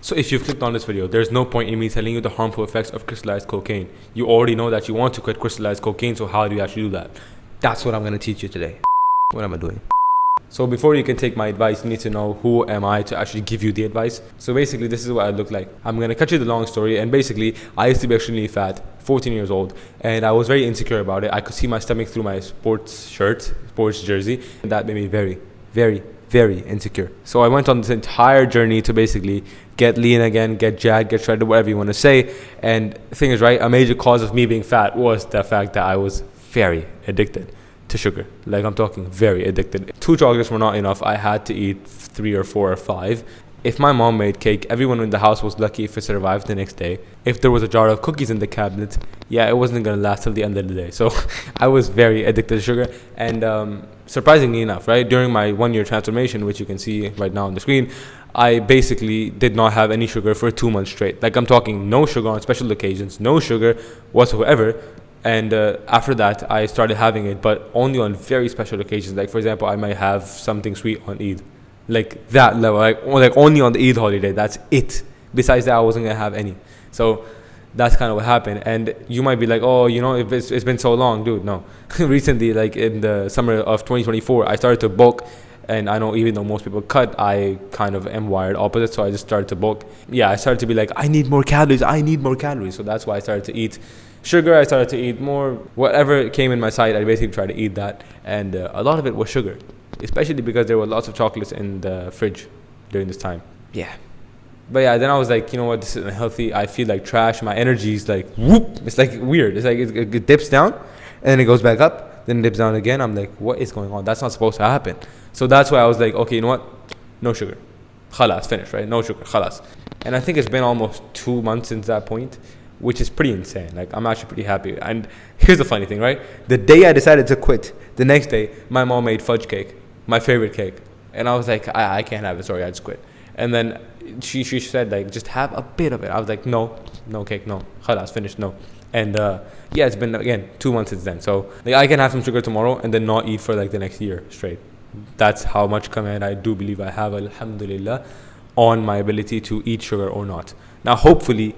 So if you've clicked on this video, there's no point in me telling you the harmful effects of crystallized cocaine. You already know that you want to quit crystallized cocaine, so how do you actually do that? That's what I'm going to teach you today. What am I doing? So before you can take my advice, you need to know who am I to actually give you the advice. So basically, this is what I look like. I'm going to cut you the long story. And basically, I used to be extremely fat, 14 years old. And I was very insecure about it. I could see my stomach through my sports jersey. And that made me very, very, very insecure. So I went on this entire journey to basically get lean again, get jacked, get shredded, whatever you want to say. And the thing is, right, a major cause of me being fat was the fact that I was very addicted to sugar. Like, I'm talking very addicted. 2 chocolates were not enough. I had to eat 3 or 4 or 5. If my mom made cake, everyone in the house was lucky if it survived the next day. If there was a jar of cookies in the cabinet, yeah, it wasn't going to last till the end of the day. So I was very addicted to sugar. And surprisingly enough, right, during my 1-year transformation, which you can see right now on the screen, I basically did not have any sugar for 2 months straight. Like, I'm talking no sugar on special occasions, no sugar whatsoever. And after that, I started having it, but only on very special occasions. Like, for example, I might have something sweet on Eid. Like, that level. Like only on the Eid holiday. That's it. Besides that, I wasn't going to have any. So that's kind of what happened. And you might be like, oh, you know, if it's been so long. Dude, no. Recently, like in the summer of 2024, I started to bulk. And I know even though most people cut, I kind of am wired opposite. So I just started to bulk. Yeah, I started to be like, I need more calories. So that's why I started to eat sugar. I started to eat more. Whatever came in my sight, I basically tried to eat that. And a lot of it was sugar. Especially because there were lots of chocolates in the fridge during this time. Yeah. But yeah, then I was like, you know what? This isn't healthy. I feel like trash. My energy is like, whoop. It's like weird. It's like it dips down and then it goes back up. Then it dips down again. I'm like, what is going on? That's not supposed to happen. So that's why I was like, okay, you know what? No sugar. Khalas, finished, right? No sugar, khalas. And I think it's been almost 2 months since that point, which is pretty insane. Like, I'm actually pretty happy. And here's the funny thing, right? The day I decided to quit, the next day, my mom made fudge cake, my favorite cake. And I was like, I can't have it. Sorry, I just quit. And then she said, like, just have a bit of it. I was like, no cake, no. Khalas, finished, no. And yeah, it's been, again, 2 months since then. So like, I can have some sugar tomorrow and then not eat for like the next year straight. That's how much command I do believe I have, alhamdulillah, on my ability to eat sugar or not. Now, hopefully,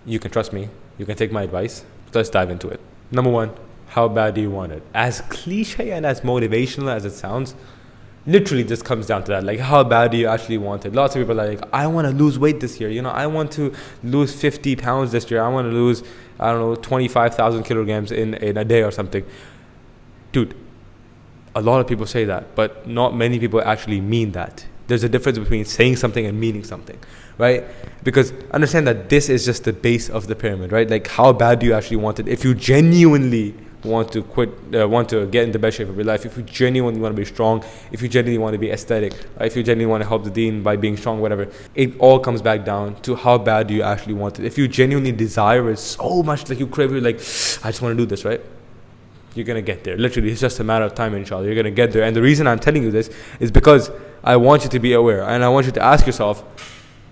you can trust me. You can take my advice. Let's dive into it. Number 1, how bad do you want it? As cliche and as motivational as it sounds, literally just comes down to that. Like, how bad do you actually want it? Lots of people are like, I want to lose weight this year. You know, I want to lose 50 pounds this year. I want to lose, 25,000 kilograms in a day or something. Dude, a lot of people say that, but not many people actually mean that. There's a difference between saying something and meaning something, right? Because understand that this is just the base of the pyramid, right? Like, how bad do you actually want it? If you genuinely want to quit, want to get in the best shape of your life, if you genuinely want to be strong, if you genuinely want to be aesthetic, right? If you genuinely want to help the deen by being strong, whatever, it all comes back down to how bad do you actually want it. If you genuinely desire it so much, like you crave it, like, I just want to do this, right? You're going to get there. Literally, it's just a matter of time, inshallah. You're going to get there. And the reason I'm telling you this is because I want you to be aware. And I want you to ask yourself,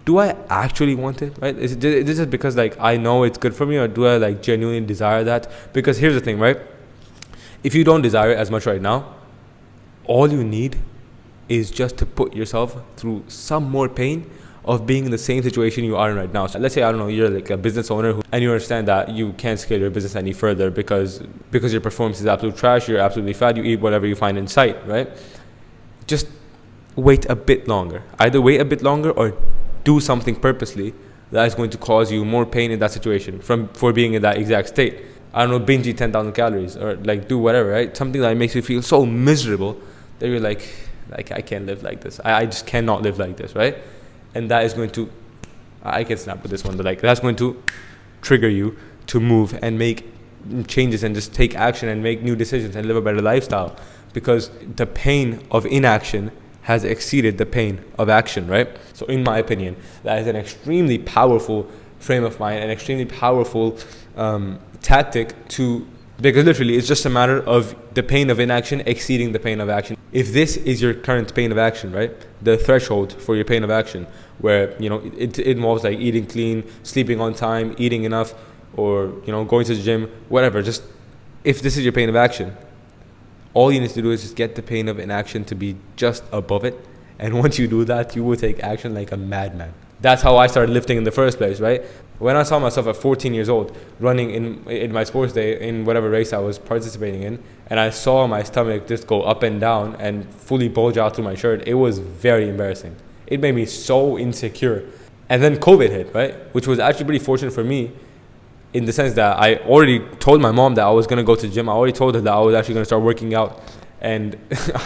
do I actually want it? Right? Is this just because, like, I know it's good for me, or do I, like, genuinely desire that? Because here's the thing, right? If you don't desire it as much right now, all you need is just to put yourself through some more pain of being in the same situation you are in right now. So let's say, I don't know, you're like a business owner and you understand that you can't scale your business any further because your performance is absolute trash, you're absolutely fat, you eat whatever you find in sight, right? Just wait a bit longer. Either wait a bit longer or do something purposely that is going to cause you more pain in that situation for being in that exact state. I don't know, binge eat 10,000 calories or like do whatever, right? Something that makes you feel so miserable that you're like I can't live like this. I just cannot live like this, right? And that is going to, I can snap with this one, but like that's going to trigger you to move and make changes and just take action and make new decisions and live a better lifestyle, because the pain of inaction has exceeded the pain of action, right? So in my opinion, that is an extremely powerful frame of mind, an extremely powerful tactic because literally it's just a matter of the pain of inaction exceeding the pain of action. If this is your current pain of action, right, the threshold for your pain of action, where, you know, it involves like eating clean, sleeping on time, eating enough, or, you know, going to the gym, whatever, just if this is your pain of action, all you need to do is just get the pain of inaction to be just above it. And once you do that, you will take action like a madman. That's how I started lifting in the first place, right? When I saw myself at 14 years old running in my sports day in whatever race I was participating in, and I saw my stomach just go up and down and fully bulge out through my shirt, it was very embarrassing. It made me so insecure. And then COVID hit, right? Which was actually pretty fortunate for me in the sense that I already told my mom that I was going to go to the gym. I already told her that I was actually going to start working out. And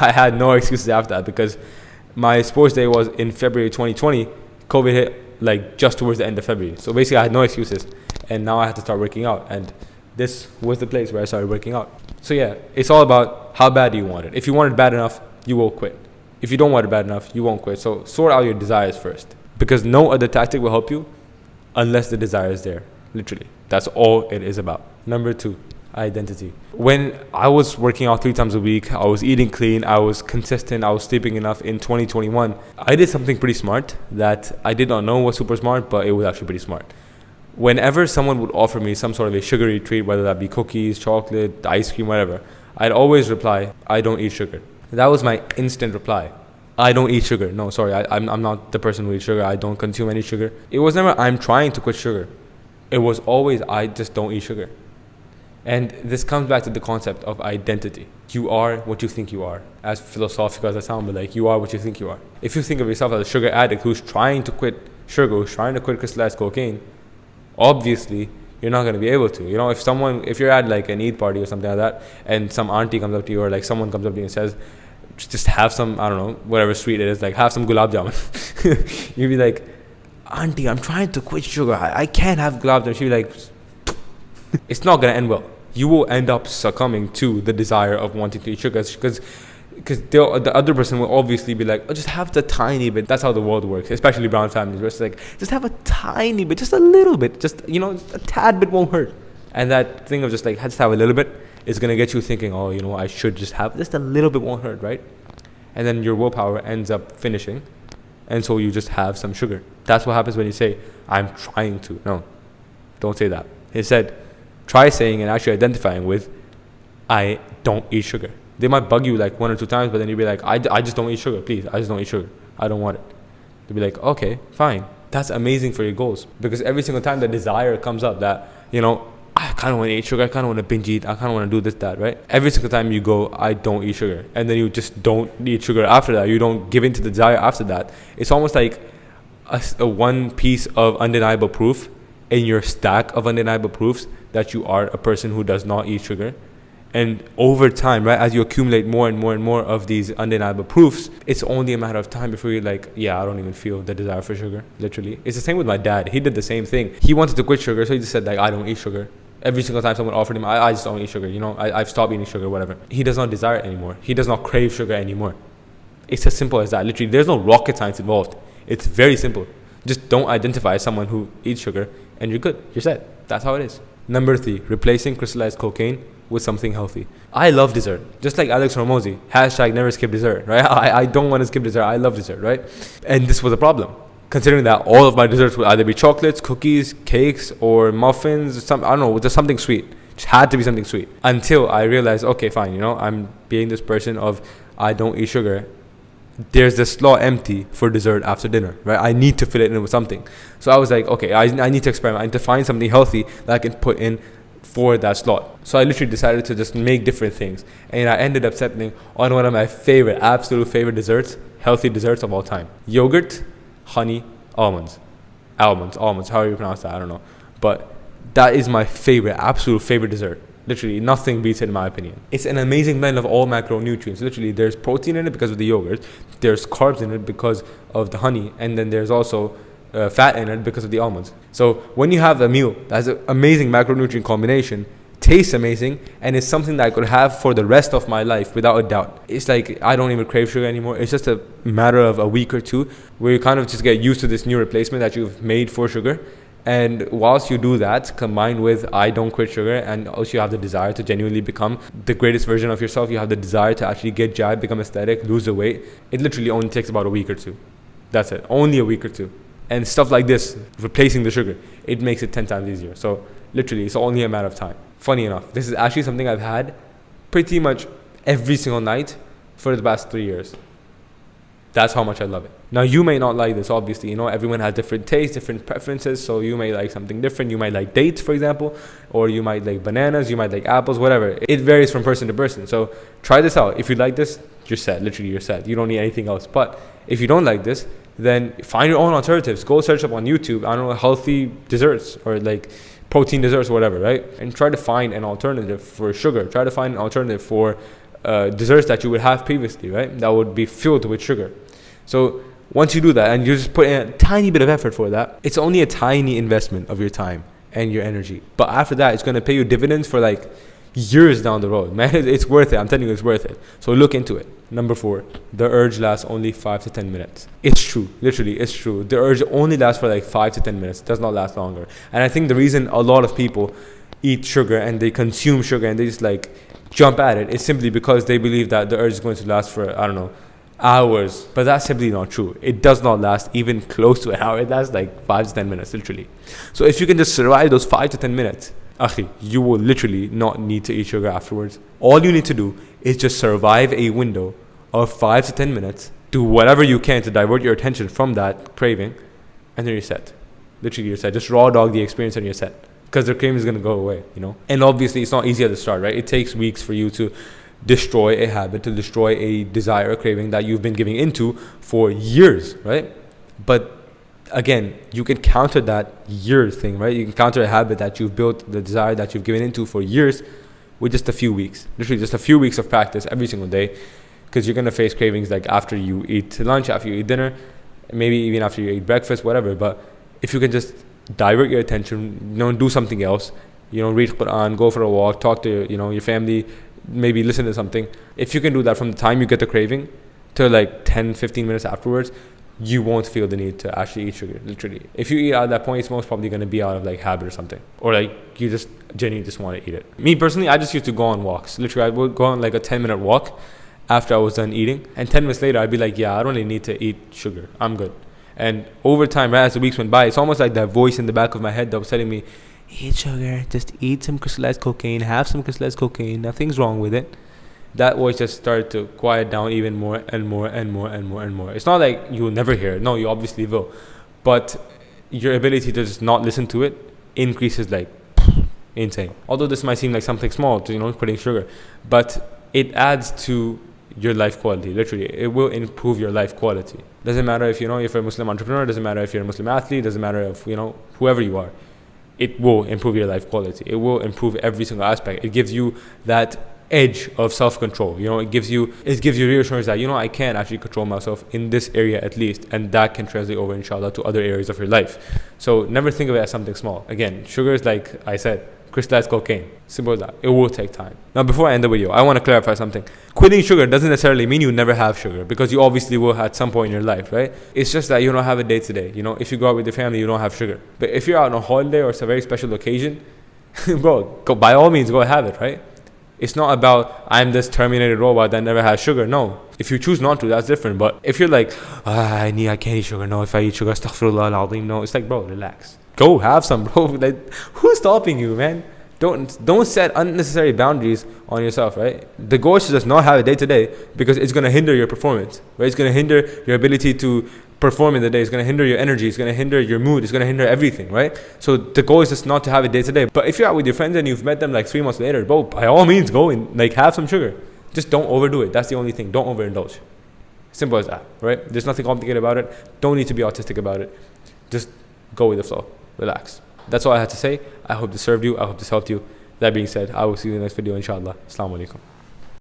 I had no excuses after that because my sports day was in February 2020. COVID hit like just towards the end of February. So basically I had no excuses. And now I had to start working out. And this was the place where I started working out. So yeah, it's all about how bad do you want it. If you want it bad enough, you will quit. If you don't want it bad enough, you won't quit. So sort out your desires first. Because no other tactic will help you unless the desire is there. Literally. That's all it is about. Number 2, identity. When I was working out 3 times a week, I was eating clean, I was consistent, I was sleeping enough in 2021, I did something pretty smart that I did not know was super smart, but it was actually pretty smart. Whenever someone would offer me some sort of a sugary treat, whether that be cookies, chocolate, ice cream, whatever, I'd always reply, I don't eat sugar. That was my instant reply. I don't eat sugar. No, sorry, I'm not the person who eats sugar. I don't consume any sugar. It was never, I'm trying to quit sugar. It was always, I just don't eat sugar. And this comes back to the concept of identity. You are what you think you are. As philosophical as I sound, but like, you are what you think you are. If you think of yourself as a sugar addict who's trying to quit sugar, who's trying to quit crystallized cocaine, obviously you're not going to be able to. You know, if you're at like an Eid party or something like that, and some auntie comes up to you or like someone comes up to you and says, just have some, I don't know, whatever sweet it is, like have some gulab jamun. You'd be like, auntie, I'm trying to quit sugar. I can't have gulab jamun. She'd be like, it's not going to end well. You will end up succumbing to the desire of wanting to eat sugar because the other person will obviously be like, oh, just have the tiny bit. That's how the world works, especially brown families, where it's like, just have a tiny bit, just a little bit, just, you know, a tad bit won't hurt. And that thing of just like, just have a little bit is going to get you thinking, oh, you know, I should just have just a little bit won't hurt, right? And then your willpower ends up finishing. And so you just have some sugar. That's what happens when you say, I'm trying to. No, don't say that. He said, try saying and actually identifying with, I don't eat sugar. They might bug you like 1 or 2 times, but then you'll be like, I just don't eat sugar, please. I just don't eat sugar. I don't want it. They'll be like, okay, fine. That's amazing for your goals. Because every single time the desire comes up that, you know, I kind of want to eat sugar, I kind of want to binge eat, I kind of want to do this, that, right? Every single time you go, I don't eat sugar. And then you just don't eat sugar after that. You don't give in to the desire after that. It's almost like a one piece of undeniable proof in your stack of undeniable proofs that you are a person who does not eat sugar. And over time, right, as you accumulate more and more and more of these undeniable proofs, it's only a matter of time before you're like, yeah, I don't even feel the desire for sugar, literally. It's the same with my dad. He did the same thing. He wanted to quit sugar, so he just said, like, I don't eat sugar. Every single time someone offered him, I just don't eat sugar, you know, I've stopped eating sugar, whatever. He does not desire it anymore. He does not crave sugar anymore. It's as simple as that. Literally, there's no rocket science involved. It's very simple. Just don't identify as someone who eats sugar, and you're good. You're set. That's how it is. Number 3, replacing crystallized cocaine with something healthy. I love dessert. Just like Alex Hormozi, # never skip dessert, right? I don't want to skip dessert. I love dessert, right? And this was a problem, considering that all of my desserts would either be chocolates, cookies, cakes, or muffins, I don't know, just something sweet. Just had to be something sweet. Until I realized, okay, fine, you know, I'm being this person of I don't eat sugar. There's this slot empty for dessert after dinner, right? I need to fill it in with something. So I was like, okay, I need to experiment. I need to find something healthy that I can put in for that slot. So I literally decided to just make different things. And I ended up settling on one of my absolute favorite desserts, healthy desserts of all time. Yogurt, honey, almonds, however you pronounce that, I don't know. But that is my absolute favorite dessert. Literally, nothing beats it in my opinion. It's an amazing blend of all macronutrients. Literally, there's protein in it because of the yogurt. There's carbs in it because of the honey. And then there's also fat in it because of the almonds. So when you have a meal that's an amazing macronutrient combination, tastes amazing, and it's something that I could have for the rest of my life without a doubt. It's like I don't even crave sugar anymore. It's just a matter of a week or two where you kind of just get used to this new replacement that you've made for sugar. And whilst you do that, combined with I don't quit sugar, and also you have the desire to genuinely become the greatest version of yourself, you have the desire to actually get jabbed, become aesthetic, lose the weight, it literally only takes about a week or two. That's it. Only a week or two. And stuff like this, replacing the sugar, it makes it 10 times easier. So literally, it's only a matter of time. Funny enough, this is actually something I've had pretty much every single night for the past 3 years. That's how much I love it. Now, you may not like this, obviously. You know, everyone has different tastes, different preferences. So you may like something different. You might like dates, for example, or you might like bananas, you might like apples, whatever. It varies from person to person. So try this out. If you like this, you're set. Literally, you're set. You don't need anything else. But if you don't like this, then find your own alternatives. Go search up on YouTube, I don't know, healthy desserts or like protein desserts or whatever, right? And try to find an alternative for sugar. Try to find an alternative for desserts that you would have previously, right? That would be filled with sugar. So once you do that and you just put in a tiny bit of effort for that, it's only a tiny investment of your time and your energy. But after that, it's going to pay you dividends for like years down the road, man. It's worth it. I'm telling you, it's worth it. So look into it. Number 4, the urge lasts only 5 to 10 minutes. It's true. Literally, it's true. The urge only lasts for like 5 to 10 minutes. It does not last longer. And I think the reason a lot of people eat sugar and they consume sugar and they just like jump at it is simply because they believe that the urge is going to last for, I don't know, hours. But that's simply not true. It does not last even close to an hour. It lasts like 5 to 10 minutes, literally. So if you can just survive those 5 to 10 minutes, akhi, you will literally not need to eat sugar afterwards. All you need to do is just survive a window of 5 to 10 minutes. Do whatever you can to divert your attention from that craving, and then you're set. Literally, you're set. Just raw dog the experience and you're set. Because the craving is going to go away, you know. And obviously, it's not easy at the start, right? It takes weeks for you to destroy a habit, to destroy a desire, a craving that you've been giving into for years, right? But again, you can counter that years thing, right? You can counter a habit that you've built, the desire that you've given into for years, with just a few weeks. Literally just a few weeks of practice every single day, because you're going to face cravings like after you eat lunch, after you eat dinner, maybe even after you eat breakfast, whatever. But if you can just divert your attention, you know, do something else, you know, read Quran, go for a walk, talk to, you know, your family, maybe listen to something. If you can do that from the time you get the craving to like 10-15 minutes afterwards, you won't feel the need to actually eat sugar, literally. If you eat at that point, it's most probably going to be out of like habit or something, or like you just genuinely just want to eat it. Me personally, I just used to go on walks. Literally, I would go on like a 10-minute walk after I was done eating, and 10 minutes later I'd be like, yeah, I don't really need to eat sugar, I'm good. And over time, right, as the weeks went by, it's almost like that voice in the back of my head that was telling me, eat sugar, just eat some crystallized cocaine, have some crystallized cocaine, nothing's wrong with it. That voice just started to quiet down even more and more and more and more and more. It's not like you'll never hear it. No, you obviously will. But your ability to just not listen to it increases like insane. Although this might seem like something small to, you know, quitting sugar, but it adds to your life quality. Literally, it will improve your life quality. Doesn't matter if, you know, if you're a Muslim entrepreneur, doesn't matter if you're a Muslim athlete, doesn't matter if, you know, whoever you are. It will improve your life quality. It will improve every single aspect. It gives you that edge of self-control. You know, it gives you reassurance that, you know, I can actually control myself in this area at least, and that can translate over, inshallah, to other areas of your life. So never think of it as something small. Again, sugar is, like I said, crystallized cocaine. Simple as that. It will take time. Now, before I end the video, I want to clarify something. Quitting sugar doesn't necessarily mean you never have sugar, because you obviously will at some point in your life, right? It's just that you don't have it day to day. You know, if you go out with your family, you don't have sugar. But if you're out on a holiday or it's a very special occasion, bro, by all means, go have it, right? It's not about, I'm this terminated robot that never has sugar. No. If you choose not to, that's different. But if you're like, I can't eat sugar. No, if I eat sugar, astaghfirullah al-azim. No, it's like, bro, relax. Go have some, bro. Like, who's stopping you, man? Don't set unnecessary boundaries on yourself, right? The goal is to just not have it day to day, because it's going to hinder your performance, right? It's going to hinder your ability to perform in the day. It's going to hinder your energy. It's going to hinder your mood. It's going to hinder everything, right? So the goal is just not to have it day to day. But if you're out with your friends and you've met them like 3 months later, bro, by all means, go and like have some sugar. Just don't overdo it. That's the only thing. Don't overindulge. Simple as that, right? There's nothing complicated about it. Don't need to be autistic about it. Just go with the flow. Relax. That's all I had to say. I hope this served you. I hope this helped you. That being said, I will see you in the next video, inshallah. Assalamu alaikum.